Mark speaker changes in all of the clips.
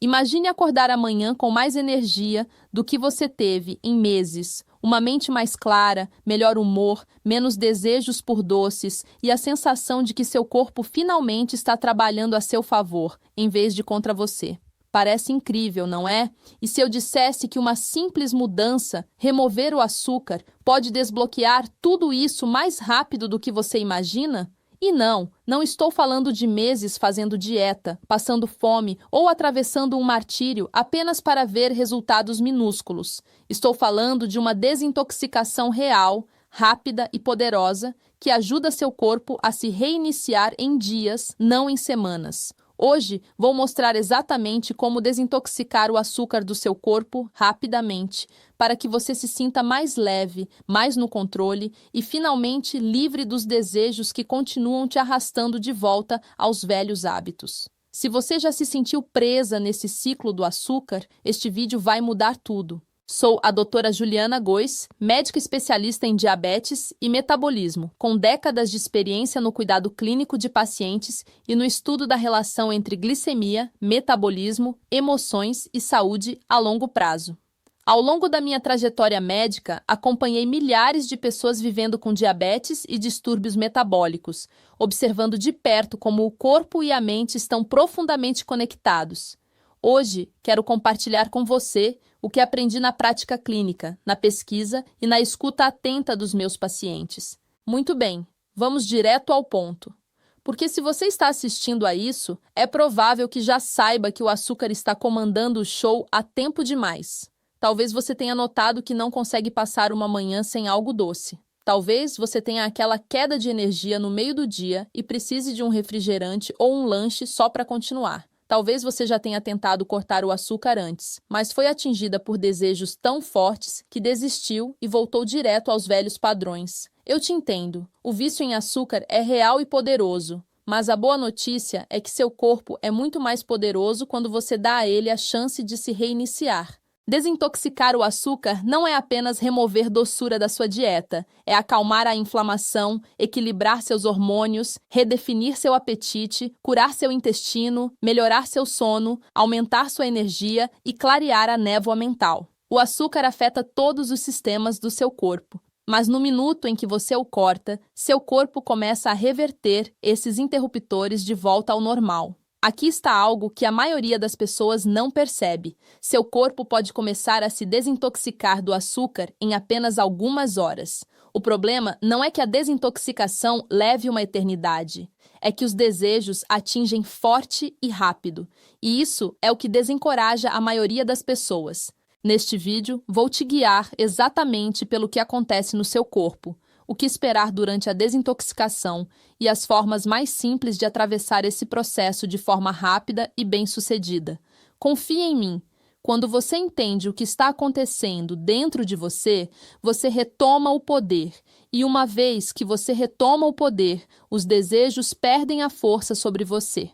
Speaker 1: Imagine acordar amanhã com mais energia do que você teve em meses, uma mente mais clara, melhor humor, menos desejos por doces e a sensação de que seu corpo finalmente está trabalhando a seu favor, em vez de contra você. Parece incrível, não é? E se eu dissesse que uma simples mudança, remover o açúcar, pode desbloquear tudo isso mais rápido do que você imagina? E não estou falando de meses fazendo dieta, passando fome ou atravessando um martírio apenas para ver resultados minúsculos. Estou falando de uma desintoxicação real, rápida e poderosa que ajuda seu corpo a se reiniciar em dias, não em semanas. Hoje, vou mostrar exatamente como desintoxicar o açúcar do seu corpo rapidamente, para que você se sinta mais leve, mais no controle e finalmente livre dos desejos que continuam te arrastando de volta aos velhos hábitos. Se você já se sentiu presa nesse ciclo do açúcar, este vídeo vai mudar tudo. Sou a doutora Juliana Gois, médica especialista em diabetes e metabolismo, com décadas de experiência no cuidado clínico de pacientes e no estudo da relação entre glicemia, metabolismo, emoções e saúde a longo prazo. Ao longo da minha trajetória médica, acompanhei milhares de pessoas vivendo com diabetes e distúrbios metabólicos, observando de perto como o corpo e a mente estão profundamente conectados. Hoje, quero compartilhar com você o que aprendi na prática clínica, na pesquisa e na escuta atenta dos meus pacientes. Muito bem, vamos direto ao ponto. Porque se você está assistindo a isso, é provável que já saiba que o açúcar está comandando o show há tempo demais. Talvez você tenha notado que não consegue passar uma manhã sem algo doce. Talvez você tenha aquela queda de energia no meio do dia e precise de um refrigerante ou um lanche só para continuar. Talvez você já tenha tentado cortar o açúcar antes, mas foi atingida por desejos tão fortes que desistiu e voltou direto aos velhos padrões. Eu te entendo. O vício em açúcar é real e poderoso, mas a boa notícia é que seu corpo é muito mais poderoso quando você dá a ele a chance de se reiniciar. Desintoxicar o açúcar não é apenas remover doçura da sua dieta, é acalmar a inflamação, equilibrar seus hormônios, redefinir seu apetite, curar seu intestino, melhorar seu sono, aumentar sua energia e clarear a névoa mental. O açúcar afeta todos os sistemas do seu corpo, mas no minuto em que você o corta, seu corpo começa a reverter esses interruptores de volta ao normal. Aqui está algo que a maioria das pessoas não percebe. Seu corpo pode começar a se desintoxicar do açúcar em apenas algumas horas. O problema não é que a desintoxicação leve uma eternidade. É que os desejos atingem forte e rápido. E isso é o que desencoraja a maioria das pessoas. Neste vídeo, vou te guiar exatamente pelo que acontece no seu corpo, o que esperar durante a desintoxicação e as formas mais simples de atravessar esse processo de forma rápida e bem-sucedida. Confie em mim. Quando você entende o que está acontecendo dentro de você, você retoma o poder. E uma vez que você retoma o poder, os desejos perdem a força sobre você.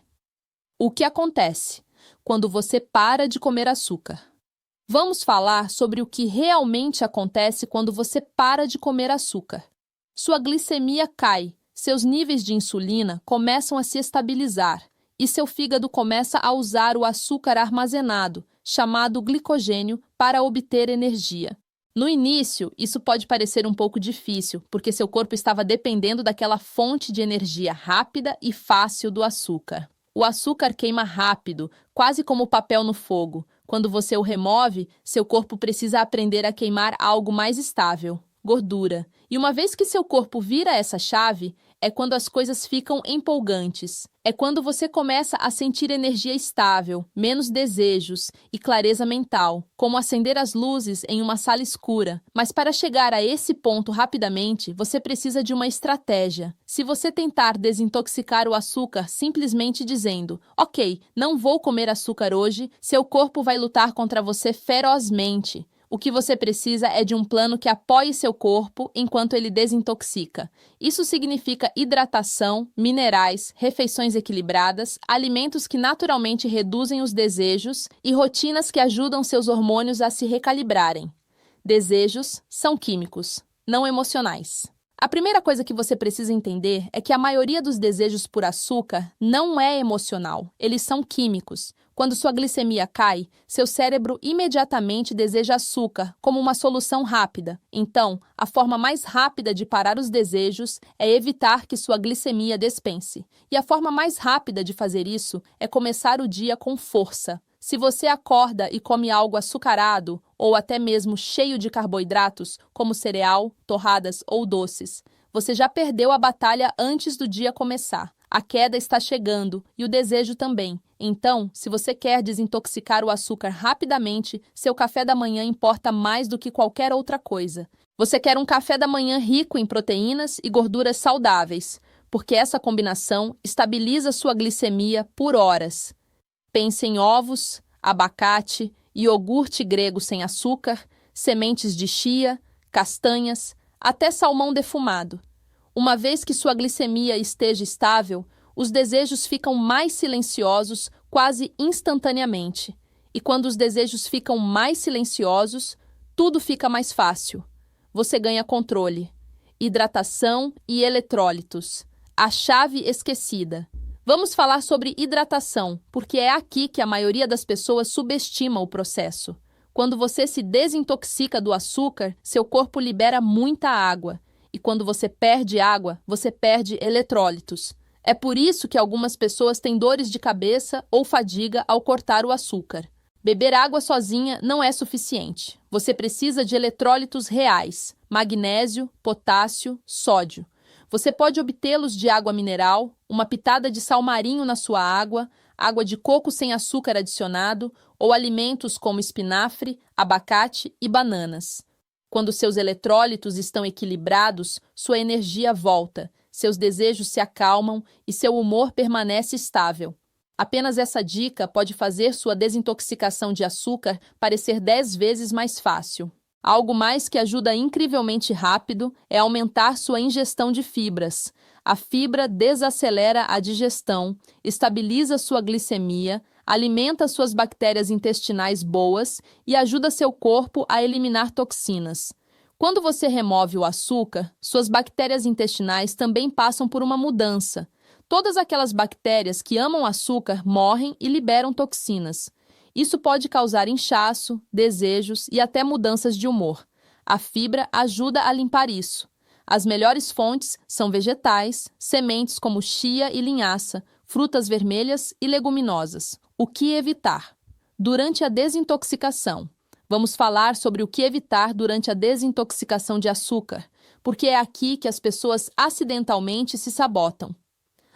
Speaker 1: O que acontece quando você para de comer açúcar? Vamos falar sobre o que realmente acontece quando você para de comer açúcar. Sua glicemia cai, seus níveis de insulina começam a se estabilizar e seu fígado começa a usar o açúcar armazenado, chamado glicogênio, para obter energia. No início, isso pode parecer um pouco difícil, porque seu corpo estava dependendo daquela fonte de energia rápida e fácil do açúcar. O açúcar queima rápido, quase como papel no fogo. Quando você o remove, seu corpo precisa aprender a queimar algo mais estável, gordura. E uma vez que seu corpo vira essa chave, é quando as coisas ficam empolgantes. É quando você começa a sentir energia estável, menos desejos e clareza mental, como acender as luzes em uma sala escura. Mas para chegar a esse ponto rapidamente, você precisa de uma estratégia. Se você tentar desintoxicar o açúcar simplesmente dizendo, ok, não vou comer açúcar hoje, seu corpo vai lutar contra você ferozmente. O que você precisa é de um plano que apoie seu corpo enquanto ele desintoxica. Isso significa hidratação, minerais, refeições equilibradas, alimentos que naturalmente reduzem os desejos e rotinas que ajudam seus hormônios a se recalibrarem. Desejos são químicos, não emocionais. A primeira coisa que você precisa entender é que a maioria dos desejos por açúcar não é emocional, eles são químicos. Quando sua glicemia cai, seu cérebro imediatamente deseja açúcar como uma solução rápida. Então, a forma mais rápida de parar os desejos é evitar que sua glicemia despense. E a forma mais rápida de fazer isso é começar o dia com força. Se você acorda e come algo açucarado ou até mesmo cheio de carboidratos, como cereal, torradas ou doces, você já perdeu a batalha antes do dia começar. A queda está chegando e o desejo também. Então, se você quer desintoxicar o açúcar rapidamente, seu café da manhã importa mais do que qualquer outra coisa. Você quer um café da manhã rico em proteínas e gorduras saudáveis, porque essa combinação estabiliza sua glicemia por horas. Pense em ovos, abacate, iogurte grego sem açúcar, sementes de chia, castanhas, até salmão defumado. Uma vez que sua glicemia esteja estável, os desejos ficam mais silenciosos quase instantaneamente. E quando os desejos ficam mais silenciosos, tudo fica mais fácil. Você ganha controle. Hidratação e eletrólitos. A chave esquecida. Vamos falar sobre hidratação, porque é aqui que a maioria das pessoas subestima o processo. Quando você se desintoxica do açúcar, seu corpo libera muita água. E quando você perde água, você perde eletrólitos. É por isso que algumas pessoas têm dores de cabeça ou fadiga ao cortar o açúcar. Beber água sozinha não é suficiente. Você precisa de eletrólitos reais: magnésio, potássio, sódio. Você pode obtê-los de água mineral, uma pitada de sal marinho na sua água, água de coco sem açúcar adicionado ou alimentos como espinafre, abacate e bananas. Quando seus eletrólitos estão equilibrados, sua energia volta, seus desejos se acalmam e seu humor permanece estável. Apenas essa dica pode fazer sua desintoxicação de açúcar parecer 10 vezes mais fácil. Algo mais que ajuda incrivelmente rápido é aumentar sua ingestão de fibras. A fibra desacelera a digestão, estabiliza sua glicemia, alimenta suas bactérias intestinais boas e ajuda seu corpo a eliminar toxinas. Quando você remove o açúcar, suas bactérias intestinais também passam por uma mudança. Todas aquelas bactérias que amam açúcar morrem e liberam toxinas. Isso pode causar inchaço, desejos e até mudanças de humor. A fibra ajuda a limpar isso. As melhores fontes são vegetais, sementes como chia e linhaça, frutas vermelhas e leguminosas. O que evitar? Durante a desintoxicação. Vamos falar sobre o que evitar durante a desintoxicação de açúcar, porque é aqui que as pessoas acidentalmente se sabotam.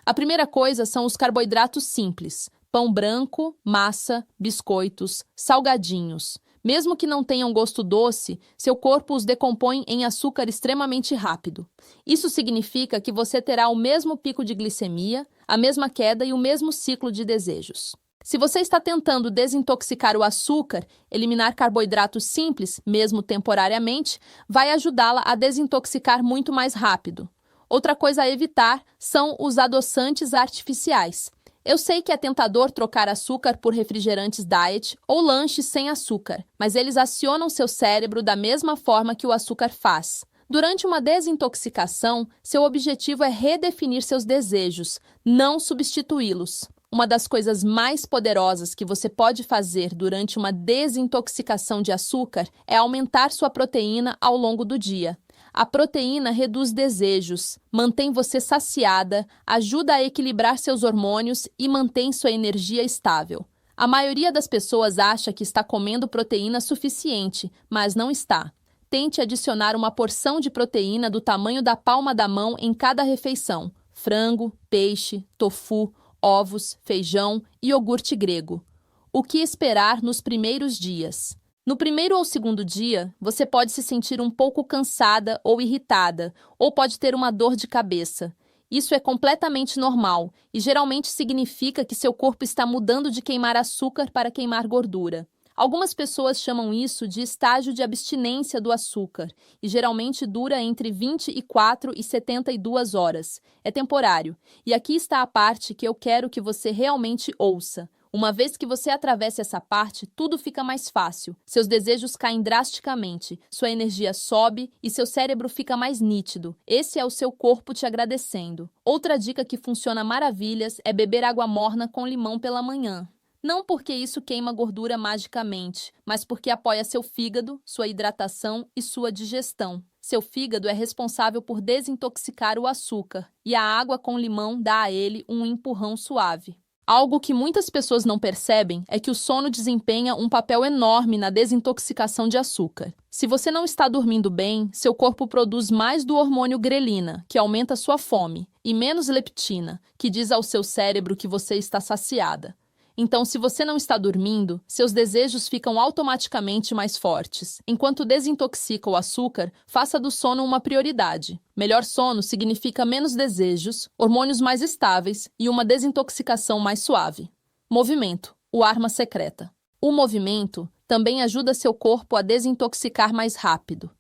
Speaker 1: A primeira coisa são os carboidratos simples: pão branco, massa, biscoitos, salgadinhos. Mesmo que não tenham gosto doce, seu corpo os decompõe em açúcar extremamente rápido. Isso significa que você terá o mesmo pico de glicemia, a mesma queda e o mesmo ciclo de desejos. Se você está tentando desintoxicar o açúcar, eliminar carboidratos simples, mesmo temporariamente, vai ajudá-la a desintoxicar muito mais rápido. Outra coisa a evitar são os adoçantes artificiais. Eu sei que é tentador trocar açúcar por refrigerantes diet ou lanches sem açúcar, mas eles acionam seu cérebro da mesma forma que o açúcar faz. Durante uma desintoxicação, seu objetivo é redefinir seus desejos, não substituí-los. Uma das coisas mais poderosas que você pode fazer durante uma desintoxicação de açúcar é aumentar sua proteína ao longo do dia. A proteína reduz desejos, mantém você saciada, ajuda a equilibrar seus hormônios e mantém sua energia estável. A maioria das pessoas acha que está comendo proteína suficiente, mas não está. Tente adicionar uma porção de proteína do tamanho da palma da mão em cada refeição: frango, peixe, tofu, ovos, feijão e iogurte grego. O que esperar nos primeiros dias? No primeiro ou segundo dia, você pode se sentir um pouco cansada ou irritada, ou pode ter uma dor de cabeça. Isso é completamente normal e geralmente significa que seu corpo está mudando de queimar açúcar para queimar gordura. Algumas pessoas chamam isso de estágio de abstinência do açúcar e geralmente dura entre 24 e 72 horas. É temporário. E aqui está a parte que eu quero que você realmente ouça. Uma vez que você atravessa essa parte, tudo fica mais fácil. Seus desejos caem drasticamente, sua energia sobe e seu cérebro fica mais nítido. Esse é o seu corpo te agradecendo. Outra dica que funciona maravilhas é beber água morna com limão pela manhã. Não porque isso queima gordura magicamente, mas porque apoia seu fígado, sua hidratação e sua digestão. Seu fígado é responsável por desintoxicar o açúcar, e a água com limão dá a ele um empurrão suave. Algo que muitas pessoas não percebem é que o sono desempenha um papel enorme na desintoxicação de açúcar. Se você não está dormindo bem, seu corpo produz mais do hormônio grelina, que aumenta sua fome, e menos leptina, que diz ao seu cérebro que você está saciada. Então, se você não está dormindo, seus desejos ficam automaticamente mais fortes. Enquanto desintoxica o açúcar, faça do sono uma prioridade. Melhor sono significa menos desejos, hormônios mais estáveis e uma desintoxicação mais suave. Movimento, o arma secreta. O movimento também ajuda seu corpo a desintoxicar mais rápido.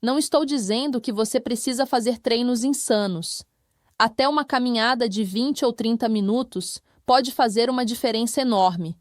Speaker 1: Não estou dizendo que você precisa fazer treinos insanos. Até uma caminhada de 20 ou 30 minutos pode fazer uma diferença enorme.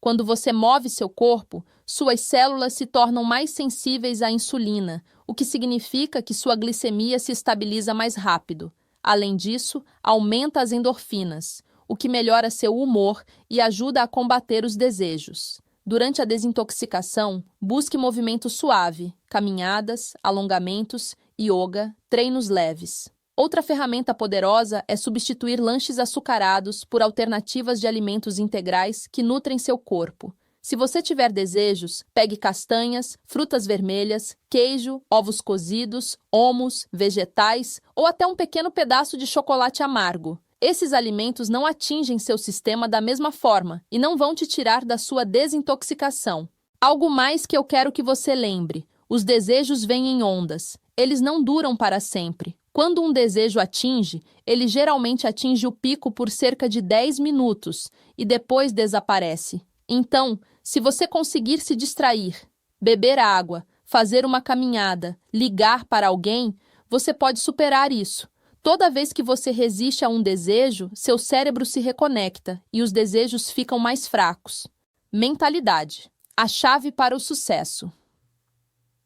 Speaker 1: Quando você move seu corpo, suas células se tornam mais sensíveis à insulina, o que significa que sua glicemia se estabiliza mais rápido. Além disso, aumenta as endorfinas, o que melhora seu humor e ajuda a combater os desejos. Durante a desintoxicação, busque movimento suave, caminhadas, alongamentos, yoga, treinos leves. Outra ferramenta poderosa é substituir lanches açucarados por alternativas de alimentos integrais que nutrem seu corpo. Se você tiver desejos, pegue castanhas, frutas vermelhas, queijo, ovos cozidos, hummus, vegetais ou até um pequeno pedaço de chocolate amargo. Esses alimentos não atingem seu sistema da mesma forma e não vão te tirar da sua desintoxicação. Algo mais que eu quero que você lembre: os desejos vêm em ondas. Eles não duram para sempre. Quando um desejo atinge, ele geralmente atinge o pico por cerca de 10 minutos e depois desaparece. Então, se você conseguir se distrair, beber água, fazer uma caminhada, ligar para alguém, você pode superar isso. Toda vez que você resiste a um desejo, seu cérebro se reconecta e os desejos ficam mais fracos. Mentalidade, a chave para o sucesso.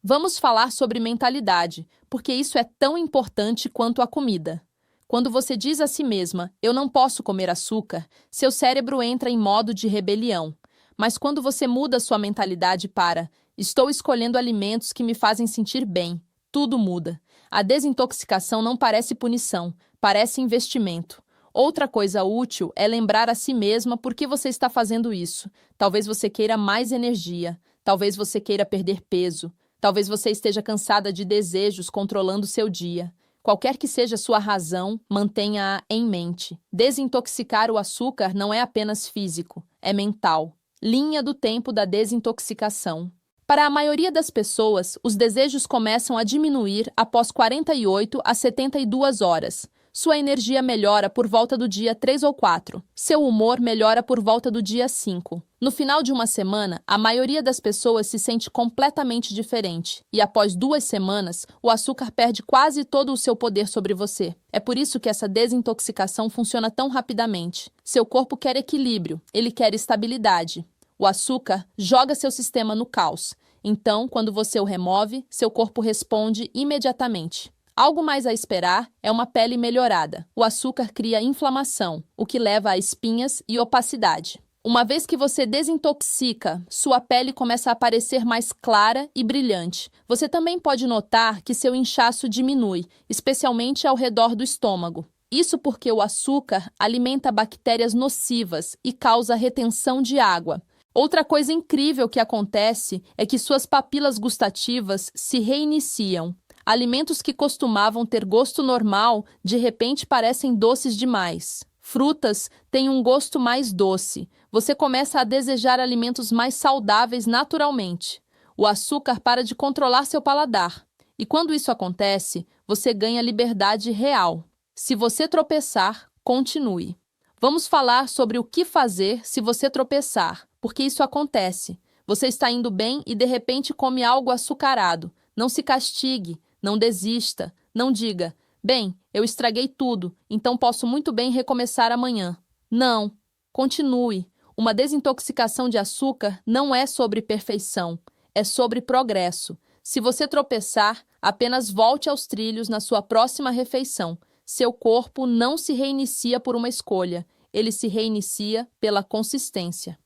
Speaker 1: Vamos falar sobre mentalidade, porque isso é tão importante quanto a comida. Quando você diz a si mesma, eu não posso comer açúcar, seu cérebro entra em modo de rebelião. Mas quando você muda sua mentalidade para, estou escolhendo alimentos que me fazem sentir bem, tudo muda. A desintoxicação não parece punição, parece investimento. Outra coisa útil é lembrar a si mesma por que você está fazendo isso. Talvez você queira mais energia, talvez você queira perder peso. Talvez você esteja cansada de desejos controlando seu dia. Qualquer que seja sua razão, mantenha-a em mente. Desintoxicar o açúcar não é apenas físico, é mental. Linha do tempo da desintoxicação. Para a maioria das pessoas, os desejos começam a diminuir após 48 a 72 horas. Sua energia melhora por volta do dia 3 ou 4. Seu humor melhora por volta do dia 5. No final de uma semana, a maioria das pessoas se sente completamente diferente. E após 2 semanas, o açúcar perde quase todo o seu poder sobre você. É por isso que essa desintoxicação funciona tão rapidamente. Seu corpo quer equilíbrio, ele quer estabilidade. O açúcar joga seu sistema no caos. Então, quando você o remove, seu corpo responde imediatamente. Algo mais a esperar é uma pele melhorada. O açúcar cria inflamação, o que leva a espinhas e opacidade. Uma vez que você desintoxica, sua pele começa a aparecer mais clara e brilhante. Você também pode notar que seu inchaço diminui, especialmente ao redor do estômago. Isso porque o açúcar alimenta bactérias nocivas e causa retenção de água. Outra coisa incrível que acontece é que suas papilas gustativas se reiniciam. Alimentos que costumavam ter gosto normal, de repente parecem doces demais. Frutas têm um gosto mais doce. Você começa a desejar alimentos mais saudáveis naturalmente. O açúcar para de controlar seu paladar. E quando isso acontece, você ganha liberdade real. Se você tropeçar, continue. Vamos falar sobre o que fazer se você tropeçar, porque isso acontece. Você está indo bem e de repente come algo açucarado. Não se castigue. Não desista, não diga, bem, eu estraguei tudo, então posso muito bem recomeçar amanhã. Não, continue. Uma desintoxicação de açúcar não é sobre perfeição, é sobre progresso. Se você tropeçar, apenas volte aos trilhos na sua próxima refeição. Seu corpo não se reinicia por uma escolha, ele se reinicia pela consistência.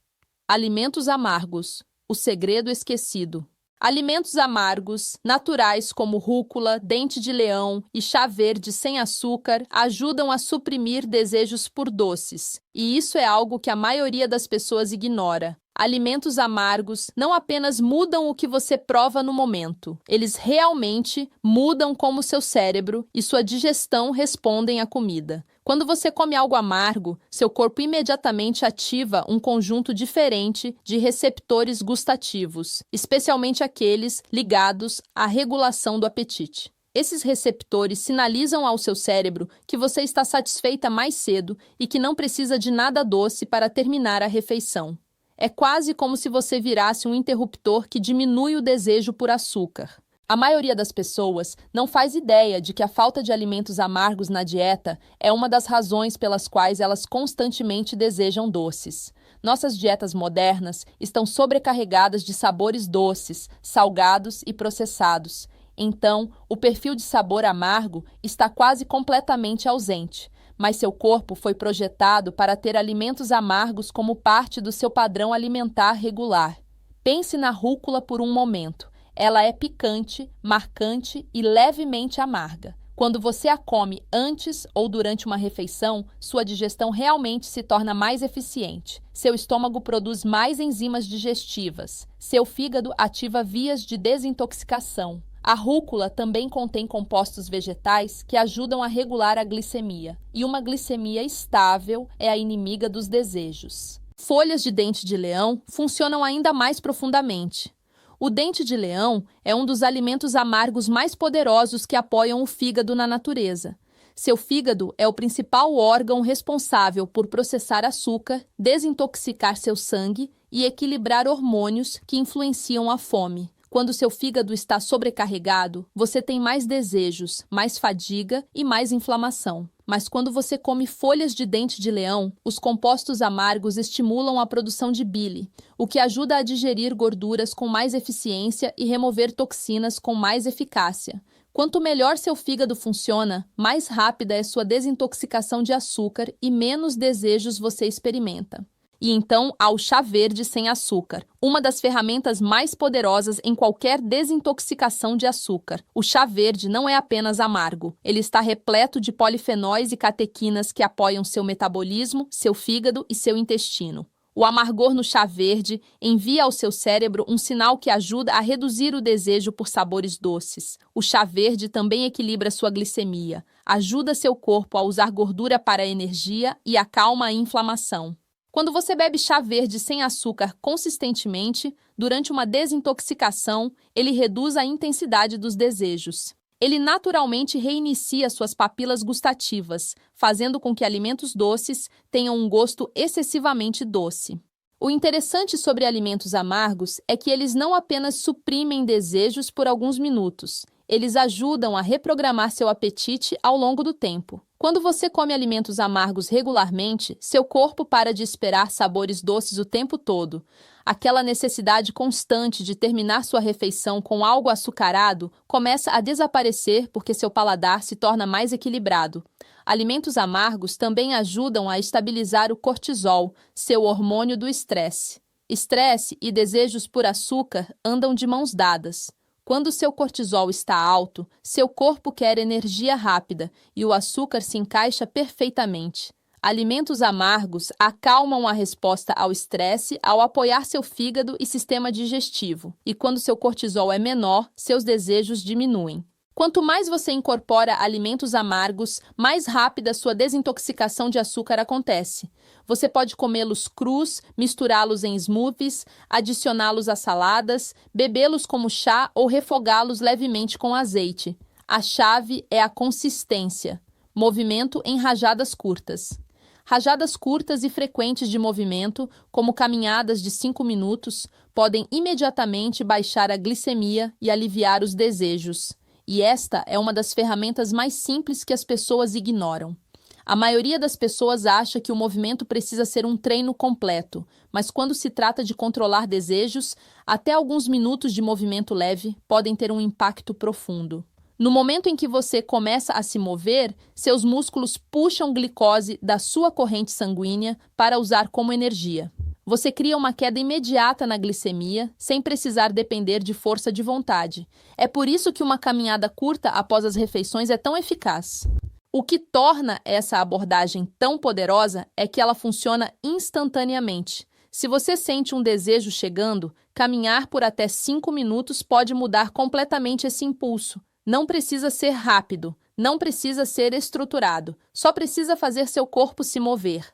Speaker 1: Alimentos amargos. O segredo esquecido. Alimentos amargos, naturais como rúcula, dente de leão e chá verde sem açúcar, ajudam a suprimir desejos por doces. E isso é algo que a maioria das pessoas ignora. Alimentos amargos não apenas mudam o que você prova no momento, eles realmente mudam como seu cérebro e sua digestão respondem à comida. Quando você come algo amargo, seu corpo imediatamente ativa um conjunto diferente de receptores gustativos, especialmente aqueles ligados à regulação do apetite. Esses receptores sinalizam ao seu cérebro que você está satisfeita mais cedo e que não precisa de nada doce para terminar a refeição. É quase como se você virasse um interruptor que diminui o desejo por açúcar. A maioria das pessoas não faz ideia de que a falta de alimentos amargos na dieta é uma das razões pelas quais elas constantemente desejam doces. Nossas dietas modernas estão sobrecarregadas de sabores doces, salgados e processados. Então, o perfil de sabor amargo está quase completamente ausente. Mas seu corpo foi projetado para ter alimentos amargos como parte do seu padrão alimentar regular. Pense na rúcula por um momento. Ela é picante, marcante e levemente amarga. Quando você a come antes ou durante uma refeição, sua digestão realmente se torna mais eficiente. Seu estômago produz mais enzimas digestivas. Seu fígado ativa vias de desintoxicação. A rúcula também contém compostos vegetais que ajudam a regular a glicemia, e uma glicemia estável é a inimiga dos desejos. Folhas de dente de leão funcionam ainda mais profundamente. O dente de leão é um dos alimentos amargos mais poderosos que apoiam o fígado na natureza. Seu fígado é o principal órgão responsável por processar açúcar, desintoxicar seu sangue e equilibrar hormônios que influenciam a fome. Quando seu fígado está sobrecarregado, você tem mais desejos, mais fadiga e mais inflamação. Mas quando você come folhas de dente de leão, os compostos amargos estimulam a produção de bile, o que ajuda a digerir gorduras com mais eficiência e remover toxinas com mais eficácia. Quanto melhor seu fígado funciona, mais rápida é sua desintoxicação de açúcar e menos desejos você experimenta. E então há o chá verde sem açúcar, uma das ferramentas mais poderosas em qualquer desintoxicação de açúcar. O chá verde não é apenas amargo, ele está repleto de polifenóis e catequinas que apoiam seu metabolismo, seu fígado e seu intestino. O amargor no chá verde envia ao seu cérebro um sinal que ajuda a reduzir o desejo por sabores doces. O chá verde também equilibra sua glicemia, ajuda seu corpo a usar gordura para a energia e acalma a inflamação. Quando você bebe chá verde sem açúcar consistentemente, durante uma desintoxicação, ele reduz a intensidade dos desejos. Ele naturalmente reinicia suas papilas gustativas, fazendo com que alimentos doces tenham um gosto excessivamente doce. O interessante sobre alimentos amargos é que eles não apenas suprimem desejos por alguns minutos, eles ajudam a reprogramar seu apetite ao longo do tempo. Quando você come alimentos amargos regularmente, seu corpo para de esperar sabores doces o tempo todo. Aquela necessidade constante de terminar sua refeição com algo açucarado começa a desaparecer porque seu paladar se torna mais equilibrado. Alimentos amargos também ajudam a estabilizar o cortisol, seu hormônio do estresse. Estresse e desejos por açúcar andam de mãos dadas. Quando seu cortisol está alto, seu corpo quer energia rápida e o açúcar se encaixa perfeitamente. Alimentos amargos acalmam a resposta ao estresse ao apoiar seu fígado e sistema digestivo. E quando seu cortisol é menor, seus desejos diminuem. Quanto mais você incorpora alimentos amargos, mais rápida sua desintoxicação de açúcar acontece. Você pode comê-los crus, misturá-los em smoothies, adicioná-los a saladas, bebê-los como chá ou refogá-los levemente com azeite. A chave é a consistência. Movimento em rajadas curtas. Rajadas curtas e frequentes de movimento, como caminhadas de 5 minutos, podem imediatamente baixar a glicemia e aliviar os desejos. E esta é uma das ferramentas mais simples que as pessoas ignoram. A maioria das pessoas acha que o movimento precisa ser um treino completo, mas quando se trata de controlar desejos, até alguns minutos de movimento leve podem ter um impacto profundo. No momento em que você começa a se mover, seus músculos puxam glicose da sua corrente sanguínea para usar como energia. Você cria uma queda imediata na glicemia, sem precisar depender de força de vontade. É por isso que uma caminhada curta após as refeições é tão eficaz. O que torna essa abordagem tão poderosa é que ela funciona instantaneamente. Se você sente um desejo chegando, caminhar por até 5 minutos pode mudar completamente esse impulso. Não precisa ser rápido, não precisa ser estruturado, só precisa fazer seu corpo se mover.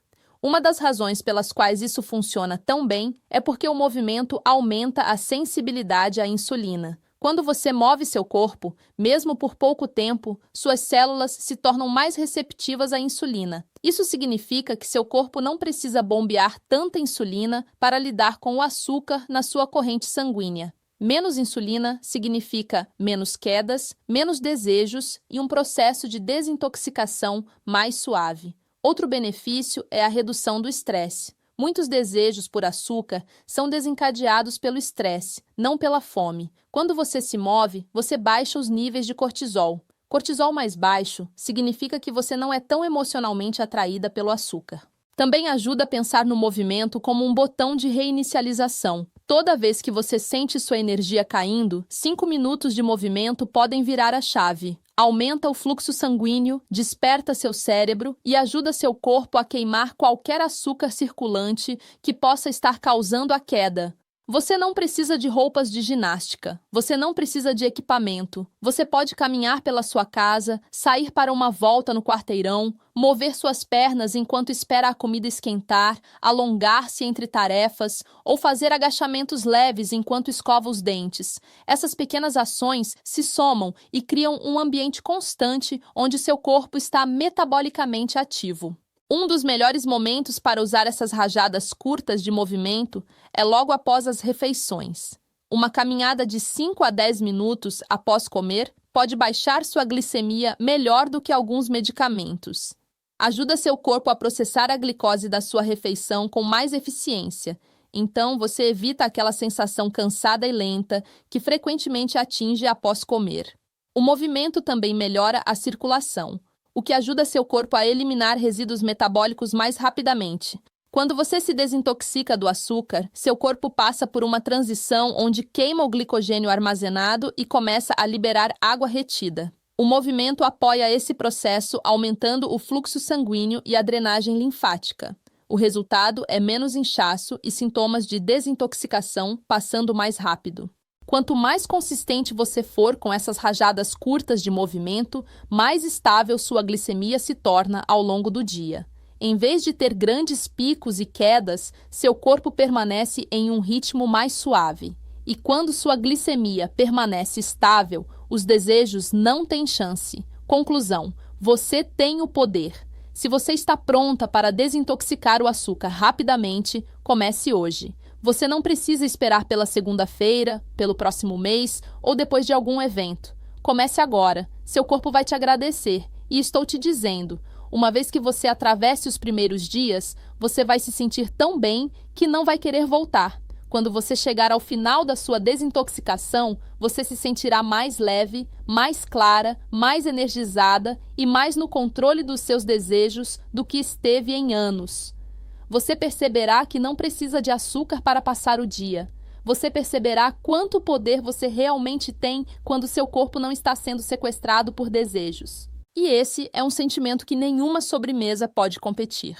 Speaker 1: Uma das razões pelas quais isso funciona tão bem é porque o movimento aumenta a sensibilidade à insulina. Quando você move seu corpo, mesmo por pouco tempo, suas células se tornam mais receptivas à insulina. Isso significa que seu corpo não precisa bombear tanta insulina para lidar com o açúcar na sua corrente sanguínea. Menos insulina significa menos quedas, menos desejos e um processo de desintoxicação mais suave. Outro benefício é a redução do estresse. Muitos desejos por açúcar são desencadeados pelo estresse, não pela fome. Quando você se move, você baixa os níveis de cortisol. Cortisol mais baixo significa que você não é tão emocionalmente atraída pelo açúcar. Também ajuda a pensar no movimento como um botão de reinicialização. Toda vez que você sente sua energia caindo, 5 minutos de movimento podem virar a chave. Aumenta o fluxo sanguíneo, desperta seu cérebro e ajuda seu corpo a queimar qualquer açúcar circulante que possa estar causando a queda. Você não precisa de roupas de ginástica, você não precisa de equipamento. Você pode caminhar pela sua casa, sair para uma volta no quarteirão, mover suas pernas enquanto espera a comida esquentar, alongar-se entre tarefas ou fazer agachamentos leves enquanto escova os dentes. Essas pequenas ações se somam e criam um ambiente constante onde seu corpo está metabolicamente ativo. Um dos melhores momentos para usar essas rajadas curtas de movimento é logo após as refeições. Uma caminhada de 5 a 10 minutos após comer pode baixar sua glicemia melhor do que alguns medicamentos. Ajuda seu corpo a processar a glicose da sua refeição com mais eficiência. Então, você evita aquela sensação cansada e lenta que frequentemente atinge após comer. O movimento também melhora a circulação, o que ajuda seu corpo a eliminar resíduos metabólicos mais rapidamente. Quando você se desintoxica do açúcar, seu corpo passa por uma transição onde queima o glicogênio armazenado e começa a liberar água retida. O movimento apoia esse processo, aumentando o fluxo sanguíneo e a drenagem linfática. O resultado é menos inchaço e sintomas de desintoxicação passando mais rápido. Quanto mais consistente você for com essas rajadas curtas de movimento, mais estável sua glicemia se torna ao longo do dia. Em vez de ter grandes picos e quedas, seu corpo permanece em um ritmo mais suave. E quando sua glicemia permanece estável, os desejos não têm chance. Conclusão: você tem o poder. Se você está pronta para desintoxicar o açúcar rapidamente, comece hoje. Você não precisa esperar pela segunda-feira, pelo próximo mês ou depois de algum evento. Comece agora. Seu corpo vai te agradecer. E estou te dizendo, uma vez que você atravesse os primeiros dias, você vai se sentir tão bem que não vai querer voltar. Quando você chegar ao final da sua desintoxicação, você se sentirá mais leve, mais clara, mais energizada e mais no controle dos seus desejos do que esteve em anos. Você perceberá que não precisa de açúcar para passar o dia. Você perceberá quanto poder você realmente tem quando seu corpo não está sendo sequestrado por desejos. E esse é um sentimento que nenhuma sobremesa pode competir.